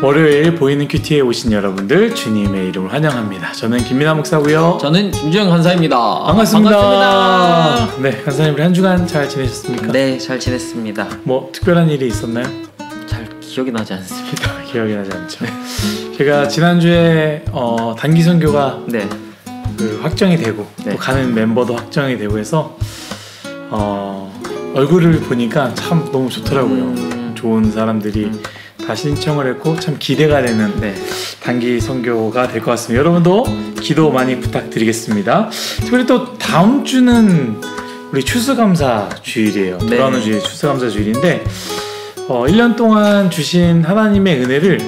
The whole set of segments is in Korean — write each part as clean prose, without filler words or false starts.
월요일 보이는 큐티에 오신 여러분들 주님의 이름을 환영합니다. 저는 김민아 목사고요. 저는 김주영 간사입니다. 반갑습니다. 네, 간사님 우리 한 주간 잘 지내셨습니까? 네, 잘 지냈습니다. 뭐 특별한 일이 있었나요? 잘 기억이 나지 않습니다. 기억이 나지 않죠. 제가 지난주에 단기 선교가 그 확정이 되고 또 가는 멤버도 확정이 되고 해서 얼굴을 보니까 참 너무 좋더라고요. 좋은 사람들이 다 신청을 했고 참 기대가 되는 단기 선교가 될 것 같습니다. 여러분도 기도 많이 부탁드리겠습니다. 특별히 또 다음 주는 우리 추수감사 주일이에요. 돌아오는 주일 추수감사 주일인데 1년 동안 주신 하나님의 은혜를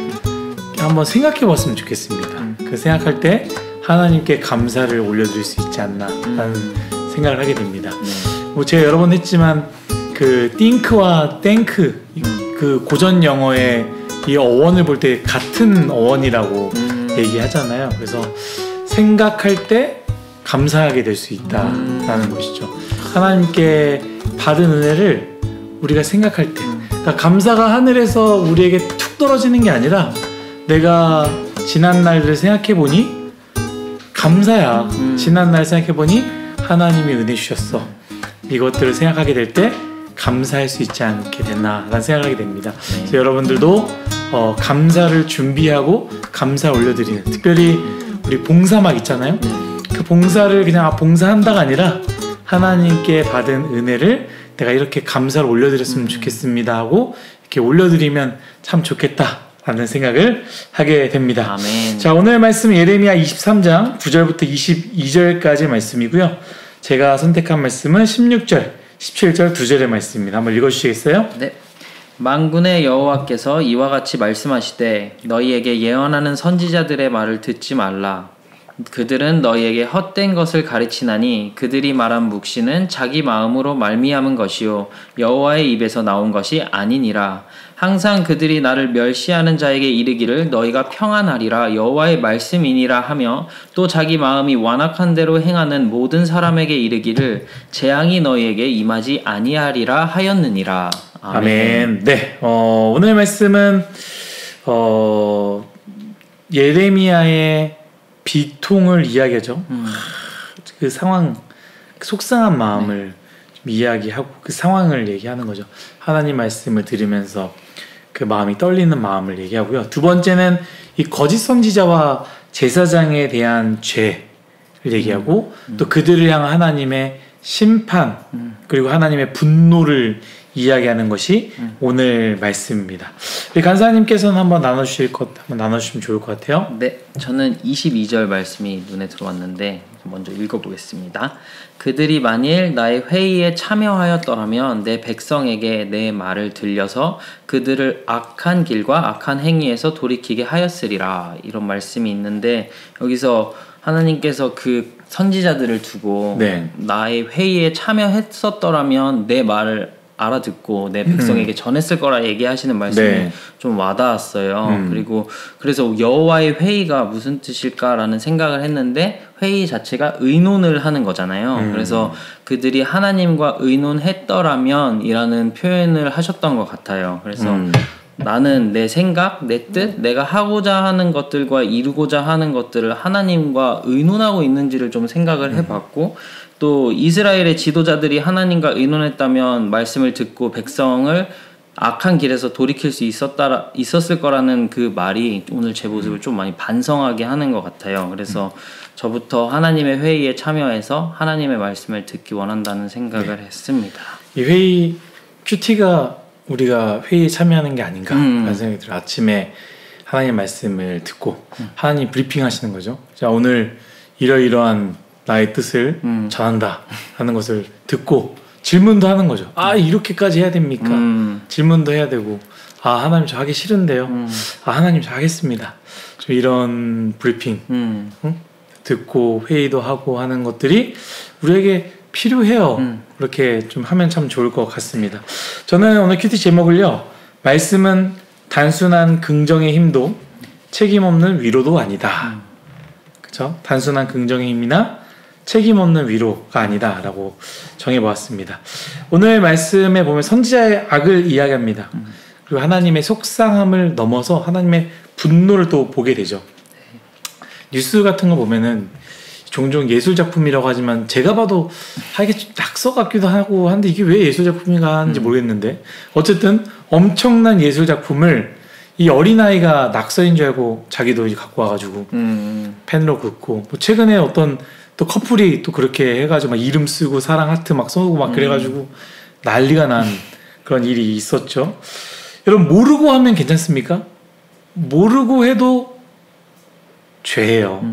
한번 생각해 봤으면 좋겠습니다. 그 생각할 때 하나님께 감사를 올려드릴 수 있지 않나 라는 생각을 하게 됩니다. 뭐 제가 여러 번 했지만 그 think와 thank 그 고전 영어의 이 어원을 볼 때 같은 어원이라고 얘기하잖아요. 그래서 생각할 때 감사하게 될 수 있다라는 것이죠. 하나님께 받은 은혜를 우리가 생각할 때, 그러니까 감사가 하늘에서 우리에게 툭 떨어지는 게 아니라 내가 지난 날을 생각해 보니 감사야. 지난 날 생각해 보니 하나님이 은혜 주셨어. 이것들을 생각하게 될 때 감사할 수 있지 않게 됐나라는 생각을 하게 됩니다. 그래서 여러분들도 감사를 준비하고 감사 올려드리는, 특별히 우리 봉사막 있잖아요. 그 봉사를 그냥 봉사한다가 아니라 하나님께 받은 은혜를 내가 이렇게 감사를 올려드렸으면 좋겠습니다 하고 이렇게 올려드리면 참 좋겠다라는 생각을 하게 됩니다. 아멘. 자, 오늘 말씀 예레미야 23장 9절부터 22절까지 말씀이고요. 제가 선택한 말씀은 16절 17절 2절의 말씀입니다. 한번 읽어주시겠어요? 네. 만군의 여호와께서 이와 같이 말씀하시되 너희에게 예언하는 선지자들의 말을 듣지 말라. 그들은 너희에게 헛된 것을 가르치나니 그들이 말한 묵시는 자기 마음으로 말미암은 것이요 여호와의 입에서 나온 것이 아니니라. 항상 그들이 나를 멸시하는 자에게 이르기를 너희가 평안하리라 여호와의 말씀이니라 하며 또 자기 마음이 완악한 대로 행하는 모든 사람에게 이르기를 재앙이 너희에게 임하지 아니하리라 하였느니라. 아멘. 네, 오늘 말씀은 예레미야의 비통을 이야기하죠. 그 상황, 그 속상한 마음을 좀 이야기하고 그 상황을 얘기하는 거죠. 하나님 말씀을 들으면서 그 마음이 떨리는 마음을 얘기하고요. 두 번째는 이 거짓 선지자와 제사장에 대한 죄를 얘기하고 또 그들을 향한 하나님의 심판 그리고 하나님의 분노를 이야기하는 것이 오늘 말씀입니다. 우리 간사님께서는 한번 나눠주시면 좋을 것 같아요. 네, 저는 22절 말씀이 눈에 들어왔는데 먼저 읽어보겠습니다. 그들이 만일 나의 회의에 참여하였더라면 내 백성에게 내 말을 들려서 그들을 악한 길과 악한 행위에서 돌이키게 하였으리라. 이런 말씀이 있는데 여기서 하나님께서 그 선지자들을 두고 나의 회의에 참여했었더라면 내 말을 알아듣고 내 백성에게 전했을 거라 얘기하시는 말씀이 좀 와닿았어요. 그리고 그래서 여호와의 회의가 무슨 뜻일까라는 생각을 했는데 회의 자체가 의논을 하는 거잖아요. 그래서 그들이 하나님과 의논했더라면 이라는 표현을 하셨던 것 같아요. 그래서 나는 내 생각, 내 뜻, 내가 하고자 하는 것들과 이루고자 하는 것들을 하나님과 의논하고 있는지를 좀 생각을 해봤고 또 이스라엘의 지도자들이 하나님과 의논했다면 말씀을 듣고 백성을 악한 길에서 돌이킬 수 있었을 거라는 그 말이 오늘 제 모습을 좀 많이 반성하게 하는 것 같아요. 그래서 저부터 하나님의 회의에 참여해서 하나님의 말씀을 듣기 원한다는 생각을 했습니다. 이 회의 큐티가 우리가 회의에 참여하는 게 아닌가 라는 생각이 들어요. 아침에 하나님 말씀을 듣고 하나님 브리핑 하시는 거죠. 자, 오늘 이러이러한 나의 뜻을 전한다 하는 것을 듣고 질문도 하는 거죠. 아, 이렇게까지 해야 됩니까? 질문도 해야 되고, 아, 하나님 저 하기 싫은데요. 아, 하나님 저 하겠습니다. 좀 이런 브리핑 듣고 회의도 하고 하는 것들이 우리에게 필요해요. 그렇게 좀 하면 참 좋을 것 같습니다. 저는 오늘 큐티 제목을요, 말씀은 단순한 긍정의 힘도 책임 없는 위로도 아니다. 그쵸? 단순한 긍정의 힘이나 책임 없는 위로가 아니다 라고 정해보았습니다. 오늘 말씀에 보면 선지자의 악을 이야기합니다. 그리고 하나님의 속상함을 넘어서 하나님의 분노를 또 보게 되죠. 뉴스 같은 거 보면은 종종 예술 작품이라고 하지만 제가 봐도 이게 낙서 같기도 하고 한데 이게 왜 예술 작품인가 하는지 모르겠는데 어쨌든 엄청난 예술 작품을 이 어린아이가 낙서인 줄 알고 자기도 이제 갖고 와가지고 펜으로 긋고 뭐 최근에 어떤 또 커플이 또 그렇게 해가지고 막 이름 쓰고 사랑 하트 막 써고 막 그래가지고 난리가 난 그런 일이 있었죠. 여러분 모르고 하면 괜찮습니까? 모르고 해도 죄예요.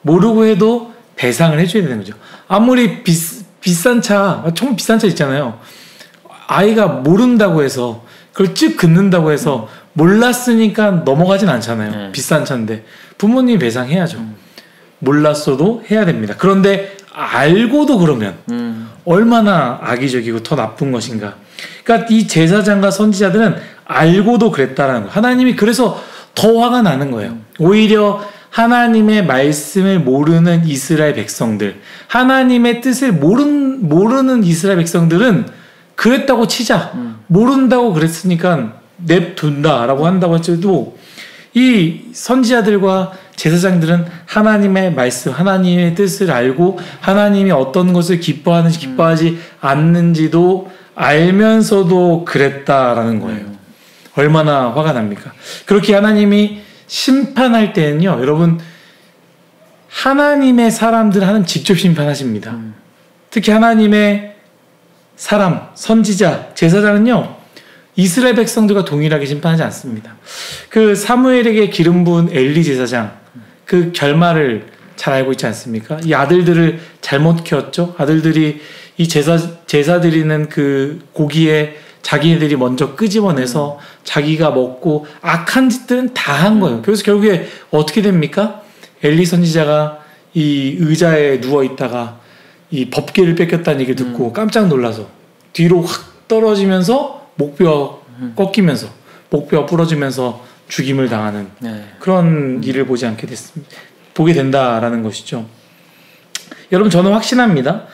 모르고 해도 배상을 해줘야 되는 거죠. 아무리 비싼 차, 정말 비싼 차 있잖아요. 아이가 모른다고 해서 그걸 쭉 긋는다고 해서 몰랐으니까 넘어가진 않잖아요. 비싼 차인데 부모님이 배상해야죠. 몰랐어도 해야 됩니다. 그런데 알고도 그러면 얼마나 악의적이고 더 나쁜 것인가. 그러니까 이 제사장과 선지자들은 알고도 그랬다라는 거예요. 하나님이 그래서 더 화가 나는 거예요. 오히려 하나님의 말씀을 모르는 이스라엘 백성들, 하나님의 뜻을 모르는 이스라엘 백성들은 그랬다고 치자. 모른다고 그랬으니까 냅둔다라고 한다고 해도 이 선지자들과 제사장들은 하나님의 말씀, 하나님의 뜻을 알고 하나님이 어떤 것을 기뻐하는지 기뻐하지 않는지도 알면서도 그랬다라는 거예요. 얼마나 화가 납니까? 그렇게 하나님이 심판할 때는요, 여러분, 하나님의 사람들 하는 직접 심판하십니다. 특히 하나님의 사람, 선지자, 제사장은요, 이스라엘 백성들과 동일하게 심판하지 않습니다. 그 사무엘에게 기름 부은 엘리 제사장, 그 결말을 잘 알고 있지 않습니까? 이 아들들을 잘못 키웠죠. 아들들이 이 제사 드리는 그 고기에 자기네들이 먼저 끄집어내서 자기가 먹고 악한 짓들은 다 한 거예요. 그래서 결국에 어떻게 됩니까? 엘리 선지자가 이 의자에 누워 있다가 이 법궤를 뺏겼다는 얘기를 듣고 깜짝 놀라서 뒤로 확 떨어지면서 목뼈가 꺾이면서 목뼈가 부러지면서 죽임을 당하는 그런 일을 보게 된다라는 것이죠. 여러분, 저는 확신합니다.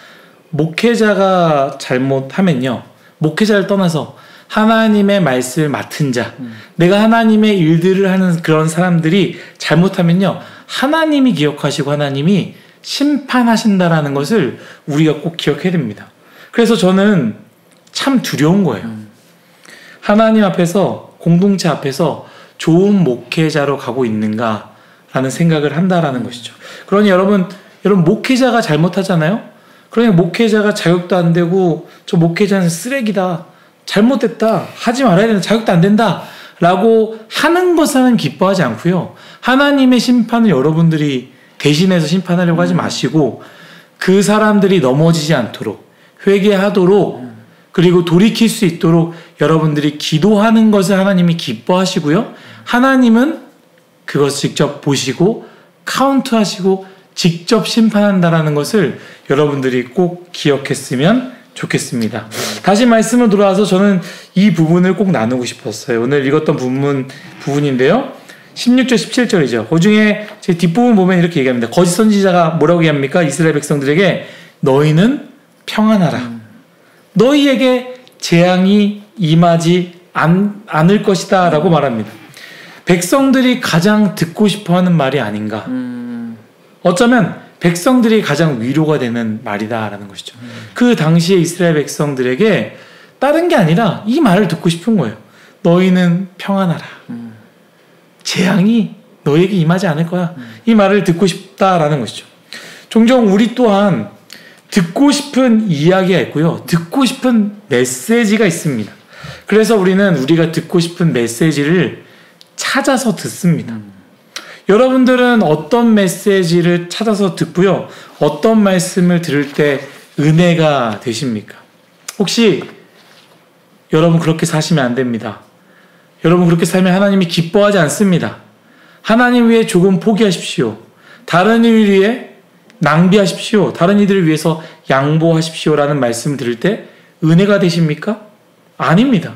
목회자가 잘못하면요, 목회자를 떠나서 하나님의 말씀을 맡은 자, 내가 하나님의 일들을 하는 그런 사람들이 잘못하면요, 하나님이 기억하시고 하나님이 심판하신다라는 것을 우리가 꼭 기억해야 됩니다. 그래서 저는 참 두려운 거예요. 하나님 앞에서, 공동체 앞에서 좋은 목회자로 가고 있는가라는 생각을 한다라는 것이죠. 그러니 여러분 목회자가 잘못하잖아요. 그러니 목회자가 자격도 안 되고 저 목회자는 쓰레기다, 잘못됐다, 하지 말아야 된다, 자격도 안 된다 라고 하는 것은 기뻐하지 않고요, 하나님의 심판을 여러분들이 대신해서 심판하려고 하지 마시고 그 사람들이 넘어지지 않도록 회개하도록 그리고 돌이킬 수 있도록 여러분들이 기도하는 것을 하나님이 기뻐하시고요, 하나님은 그것을 직접 보시고 카운트하시고 직접 심판한다라는 것을 여러분들이 꼭 기억했으면 좋겠습니다. 다시 말씀으로 돌아와서 저는 이 부분을 꼭 나누고 싶었어요. 오늘 읽었던 부분인데요, 16절 17절이죠. 그 중에 제 뒷부분 보면 이렇게 얘기합니다. 거짓 선지자가 뭐라고 얘기합니까? 이스라엘 백성들에게 너희는 평안하라. 너희에게 재앙이 임하지 않을 것이다 라고 말합니다. 백성들이 가장 듣고 싶어하는 말이 아닌가. 어쩌면 백성들이 가장 위로가 되는 말이다라는 것이죠. 그 당시에 이스라엘 백성들에게 다른 게 아니라 이 말을 듣고 싶은 거예요. 너희는 평안하라. 재앙이 너에게 임하지 않을 거야. 이 말을 듣고 싶다라는 것이죠. 종종 우리 또한 듣고 싶은 이야기가 있고요, 듣고 싶은 메시지가 있습니다. 그래서 우리가 듣고 싶은 메시지를 찾아서 듣습니다. 여러분들은 어떤 메시지를 찾아서 듣고요, 어떤 말씀을 들을 때 은혜가 되십니까? 혹시 여러분 그렇게 사시면 안 됩니다. 여러분 그렇게 살면 하나님이 기뻐하지 않습니다. 하나님 위해 조금 포기하십시오. 다른 일 위해 낭비하십시오. 다른 이들을 위해서 양보하십시오라는 말씀을 들을 때 은혜가 되십니까? 아닙니다.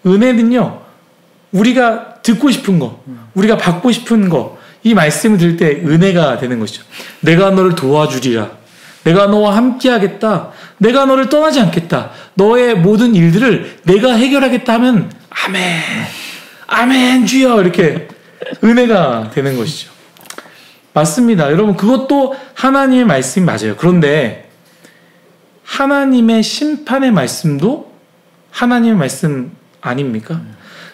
은혜는요, 우리가 듣고 싶은 거, 우리가 받고 싶은 거, 이 말씀을 들을 때 은혜가 되는 것이죠. 내가 너를 도와주리라. 내가 너와 함께 하겠다. 내가 너를 떠나지 않겠다. 너의 모든 일들을 내가 해결하겠다 하면 아멘, 아멘 주여 이렇게 은혜가 되는 것이죠. 맞습니다. 여러분 그것도 하나님의 말씀이 맞아요. 그런데 하나님의 심판의 말씀도 하나님의 말씀 아닙니까?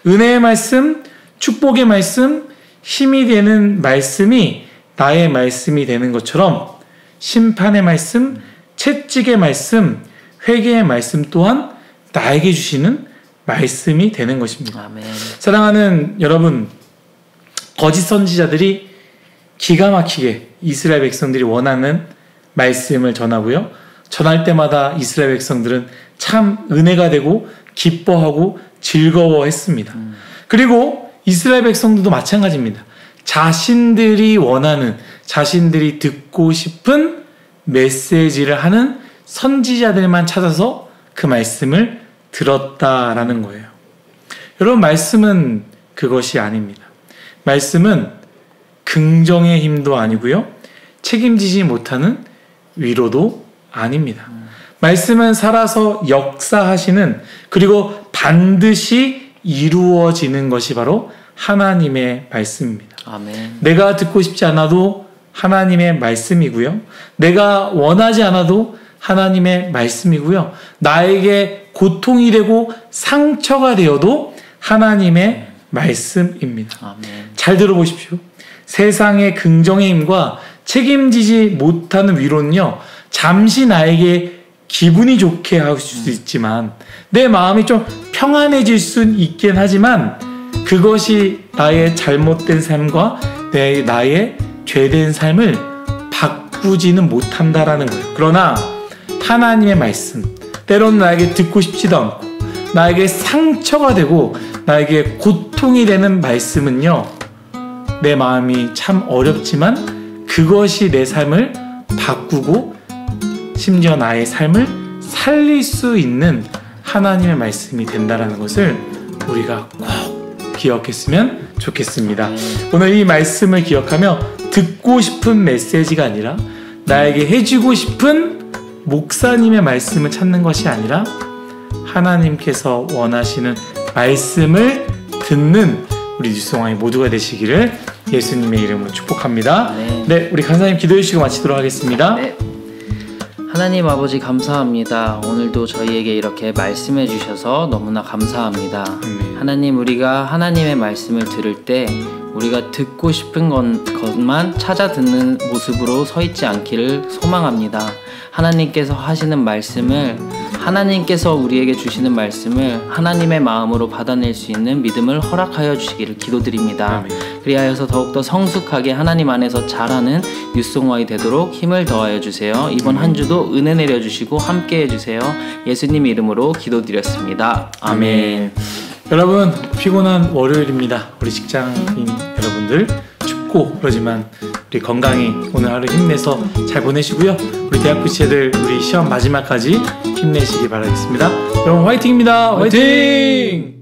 은혜의 말씀, 축복의 말씀, 힘이 되는 말씀이 나의 말씀이 되는 것처럼 심판의 말씀, 채찍의 말씀, 회개의 말씀 또한 나에게 주시는 말씀이 되는 것입니다. 아멘. 사랑하는 여러분, 거짓 선지자들이 기가 막히게 이스라엘 백성들이 원하는 말씀을 전하고요. 전할 때마다 이스라엘 백성들은 참 은혜가 되고 기뻐하고 즐거워했습니다. 그리고 이스라엘 백성들도 마찬가지입니다. 자신들이 원하는, 자신들이 듣고 싶은 메시지를 하는 선지자들만 찾아서 그 말씀을 들었다라는 거예요. 여러분, 말씀은 그것이 아닙니다. 말씀은 긍정의 힘도 아니고요. 책임지지 못하는 위로도 아닙니다. 말씀은 살아서 역사하시는, 그리고 반드시 이루어지는 것이 바로 하나님의 말씀입니다. 아멘. 내가 듣고 싶지 않아도 하나님의 말씀이고요. 내가 원하지 않아도 하나님의 말씀이고요. 나에게 고통이 되고 상처가 되어도 하나님의 말씀입니다. 아멘. 잘 들어보십시오. 세상의 긍정의 힘과 책임지지 못하는 위로는요, 잠시 나에게 기분이 좋게 할 수 있지만, 내 마음이 좀 평안해질 수는 있긴 하지만, 그것이 나의 잘못된 삶과 나의 죄된 삶을 바꾸지는 못한다라는 거예요. 그러나 하나님의 말씀, 때로는 나에게 듣고 싶지도 않고 나에게 상처가 되고 나에게 고통이 되는 말씀은요, 내 마음이 참 어렵지만 그것이 내 삶을 바꾸고 심지어 나의 삶을 살릴 수 있는 하나님의 말씀이 된다는 것을 우리가 꼭 기억했으면 좋겠습니다. 오늘 이 말씀을 기억하며 듣고 싶은 메시지가 아니라 나에게 해주고 싶은 목사님의 말씀을 찾는 것이 아니라 하나님께서 원하시는 말씀을 듣는 우리 뉴스공항이 모두가 되시기를 예수님의 이름으로 축복합니다. 네, 우리 간사님 기도해 주시고 마치도록 하겠습니다. 네. 하나님 아버지 감사합니다. 오늘도 저희에게 이렇게 말씀해 주셔서 너무나 감사합니다. 하나님, 우리가 하나님의 말씀을 들을 때 우리가 듣고 싶은 것만 찾아 듣는 모습으로 서 있지 않기를 소망합니다. 하나님께서 하시는 말씀을, 하나님께서 우리에게 주시는 말씀을 하나님의 마음으로 받아낼 수 있는 믿음을 허락하여 주시기를 기도드립니다. 그리하여서 더욱더 성숙하게 하나님 안에서 자라는 뉴스공화이 되도록 힘을 더하여 주세요. 이번 한 주도 은혜 내려주시고 함께 해주세요. 예수님 이름으로 기도드렸습니다. 아멘. 여러분, 피곤한 월요일입니다. 우리 직장인 여러분들 춥고 그러지만 우리 건강히 오늘 하루 힘내서 잘 보내시고요. 우리 대학 부치애들 우리 시험 마지막까지 힘내시기 바라겠습니다. 여러분 화이팅입니다. 화이팅!